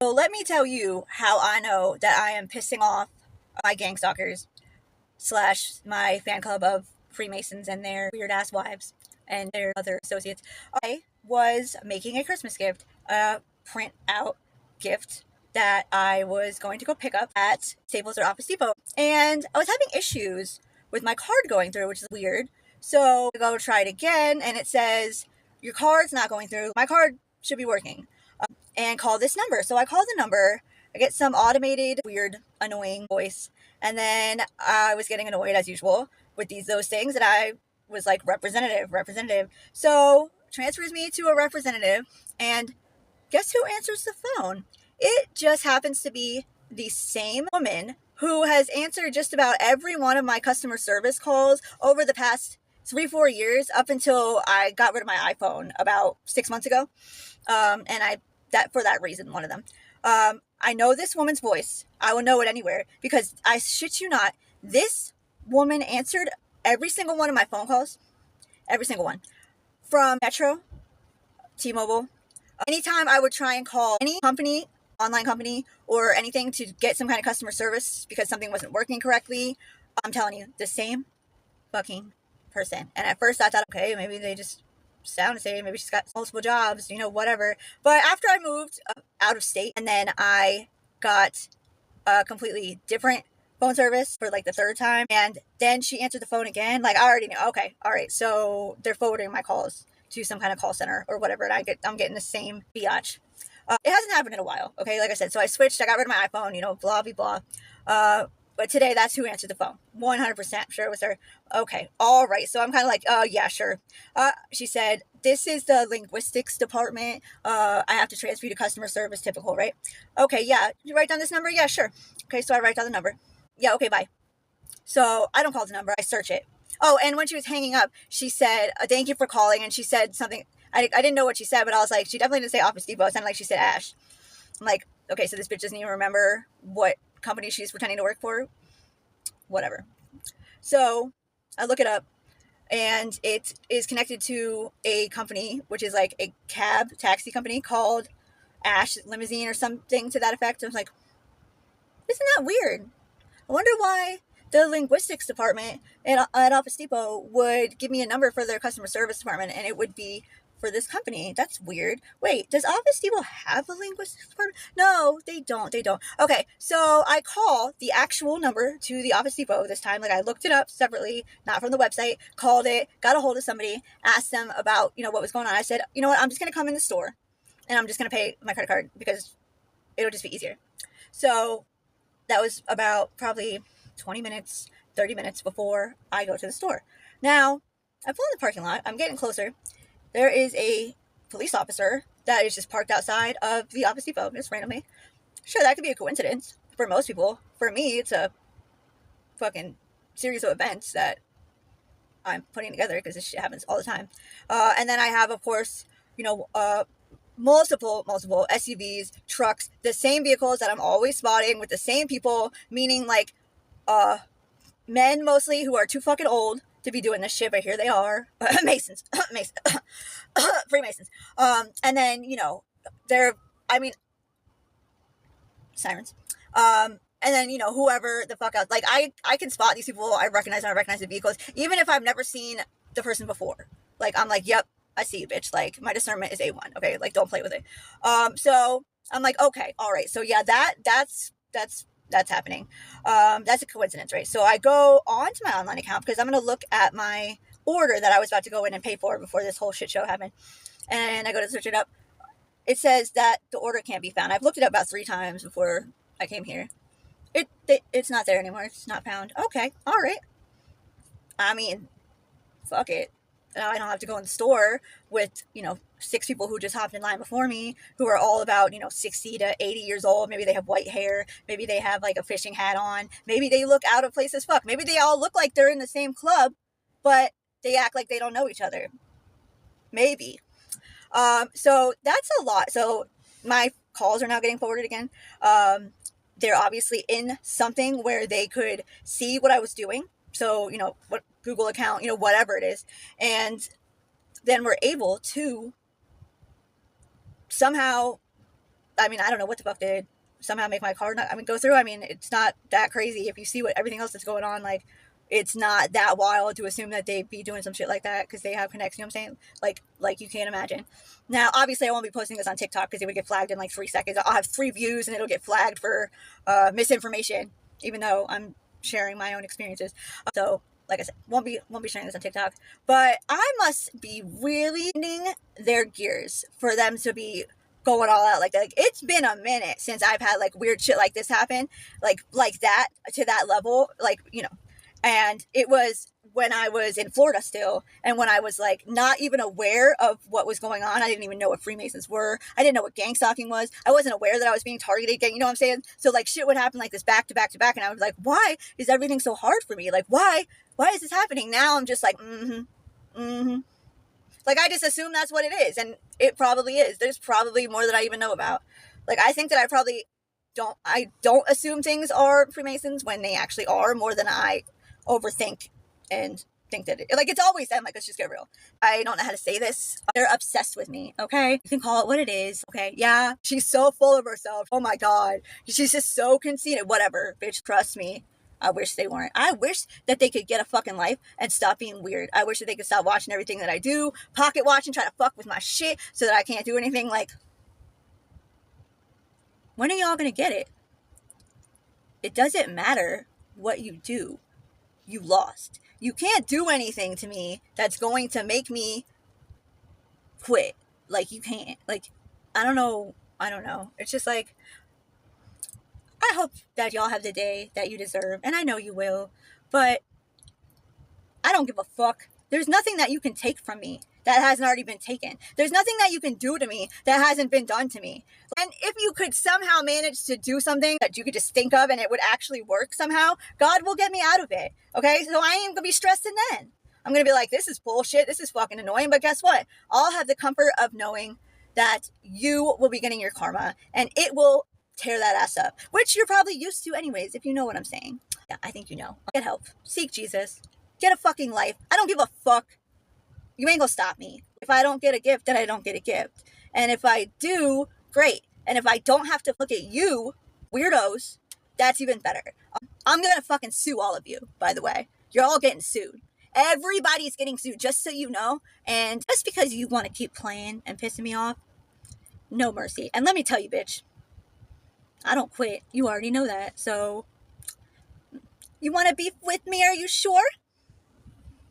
So let me tell you how I know that I am pissing off my gangstalkers / my fan club of Freemasons and their weird ass wives and their other associates. I was making a Christmas gift, a print out gift that I was going to go pick up at Staples or Office Depot. And I was having issues with my card going through, which is weird. So I go try it again and it says, your card's not going through. My card should be working. And call this number. So I call the number. I get some automated, weird, annoying voice. And then I was getting annoyed as usual with those things. And I was like, representative. So transfers me to a representative. And guess who answers the phone? It just happens to be the same woman who has answered just about every one of my customer service calls over the past 3-4 years up until I got rid of my iPhone about 6 months ago. For that reason, one of them. I know this woman's voice. I will know it anywhere because I shit you not, this woman answered every single one of my phone calls. Every single one. From Metro, T-Mobile. Anytime I would try and call any company, online company, or anything to get some kind of customer service because something wasn't working correctly, I'm telling you, the same fucking person. And at first I thought, okay, maybe they just sound the same, maybe she's got multiple jobs, whatever. But after I moved out of state and then I got a completely different phone service for like the third time, and then she answered the phone again, like I already knew, okay, all right, so they're forwarding my calls to some kind of call center or whatever, and I'm getting the same biatch. It hasn't happened in a while, okay, like I said, so I switched, I got rid of my iPhone, blah, blah, blah. But today, that's who answered the phone. 100% sure it was her. Okay, all right. So I'm kind of like, yeah, sure. She said, this is the linguistics department. I have to transfer you to customer service, typical, right? Okay, yeah. You write down this number? Yeah, sure. Okay, so I write down the number. Yeah, okay, bye. So I don't call the number. I search it. Oh, and when she was hanging up, she said, thank you for calling. And she said something. I didn't know what she said, but I was like, she definitely didn't say Office Depot. It sounded like she said Ash. I'm like, okay, so this bitch doesn't even remember what company she's pretending to work for. Whatever. So I look it up and it is connected to a company, which is like a cab taxi company called Ash Limousine or something to that effect. I was like, isn't that weird? I wonder why the linguistics department at Office Depot would give me a number for their customer service department and it would be for this company. That's weird. Wait, does Office Depot have a linguistics department? No, they don't. Okay, so I call the actual number to the Office Depot this time. Like I looked it up separately, not from the website, called it, got a hold of somebody, asked them about, what was going on. I said, you know what, I'm just going to come in the store and I'm just going to pay my credit card because it'll just be easier. So that was about probably 20 minutes, 30 minutes before I go to the store. Now, I pull in the parking lot. I'm getting closer. There is a police officer that is just parked outside of the Office Depot, just randomly. Sure, that could be a coincidence for most people. For me, it's a fucking series of events that I'm putting together because this shit happens all the time. And then I have, of course, multiple SUVs, trucks, the same vehicles that I'm always spotting with the same people, meaning like men mostly who are too fucking old to be doing this shit, but here they are. Masons. Freemasons. And then, sirens. And then, whoever the fuck else. Like, I can spot these people. I recognize the vehicles, even if I've never seen the person before. Like, I'm like, yep, I see you, bitch. Like, my discernment is A1. Okay, like, don't play with it. So I'm like, okay, all right. So yeah, that's happening. That's a coincidence, right? So I go onto my online account because I'm going to look at my order that I was about to go in and pay for before this whole shit show happened. And I go to search it up. It says that the order can't be found. I've looked it up about 3 times before I came here. It's not there anymore. It's not found. Okay. All right. I mean, fuck it. Now I don't have to go in the store with, 6 people who just hopped in line before me who are all about, 60 to 80 years old. Maybe they have white hair. Maybe they have like a fishing hat on. Maybe they look out of place as fuck. Maybe they all look like they're in the same club, but they act like they don't know each other. Maybe. So that's a lot. So my calls are now getting forwarded again. They're obviously in something where they could see what I was doing. So, what Google account, whatever it is. And then we're able to somehow I mean, I don't know what the fuck did somehow make my card not, go through. I mean, it's not that crazy if you see what everything else that's going on. Like, it's not that wild to assume that they'd be doing some shit like that because they have connects. You know what I'm saying? Like you can't imagine. Now, obviously, I won't be posting this on TikTok because it would get flagged in like 3 seconds. I'll have 3 views and it'll get flagged for misinformation, even though I'm sharing my own experiences. So, like I said, won't be sharing this on TikTok. But I must be really ending their gears for them to be going all out like that. Like, it's been a minute since I've had like weird shit like this happen, like that to that level, like, you know. And it was when I was in Florida still, and when I was like not even aware of what was going on. I didn't even know what Freemasons were. I didn't know what Gangstalking was. I wasn't aware that I was being targeted. You know what I'm saying? So like shit would happen like this back to back to back, and I was like, why is everything so hard for me? Like, why is this happening? Now I'm just like, like, I just assume that's what it is, and it probably is. There's probably more that I even know about. Like, I think that I don't assume things are Freemasons when they actually are, more than I overthink and think that like, it's always them. Like, let's just get real. I don't know how to say this. They're obsessed with me, okay? You can call it what it is, okay? Yeah, she's so full of herself. Oh my God. She's just so conceited. Whatever, bitch, trust me. I wish they weren't. I wish that they could get a fucking life and stop being weird. I wish that they could stop watching everything that I do, pocket watch and try to fuck with my shit so that I can't do anything. Like, when are y'all gonna get it? It doesn't matter what you do. You lost. You can't do anything to me that's going to make me quit. Like, you can't. Like, I don't know. It's just like, I hope that y'all have the day that you deserve, and I know you will, but I don't give a fuck. There's nothing that you can take from me that hasn't already been taken. There's nothing that you can do to me that hasn't been done to me. And if you could somehow manage to do something that you could just think of and it would actually work somehow, God will get me out of it. Okay? So I ain't gonna be stressing then. I'm gonna be like, this is bullshit. This is fucking annoying. But guess what? I'll have the comfort of knowing that you will be getting your karma and it will tear that ass up, which you're probably used to anyways, if you know what I'm saying. Yeah, I think you know. Get help. Seek Jesus. Get a fucking life. I don't give a fuck. You ain't gonna stop me. If I don't get a gift, then I don't get a gift. And if I do, great. And if I don't have to look at you, weirdos, that's even better. I'm gonna fucking sue all of you, by the way. You're all getting sued. Everybody's getting sued, just so you know. And just because you want to keep playing and pissing me off, no mercy. And let me tell you, bitch, I don't quit. You already know that. So, you want to beef with me? Are you sure?